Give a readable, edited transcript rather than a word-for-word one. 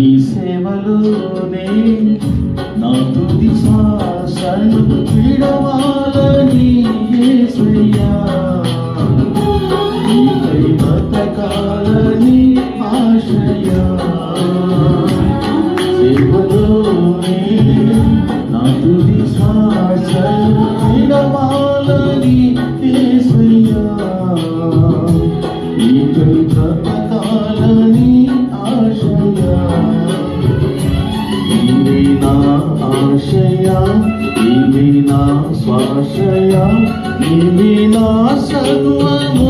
నీ సేవలోనే నా తుది శ్వాసను విడవాలని యేసయ్యా, నీకై బ్రతకాలని ఆశయా. సేవలోనే నా తుది శ్వాసను విడవాలని యేసయ్యా, నీకై బ్రతకాలని ఆశయా. నీవే నా ఆశయా, నీవే నా శ్వాసయా, నీవే నా సర్వము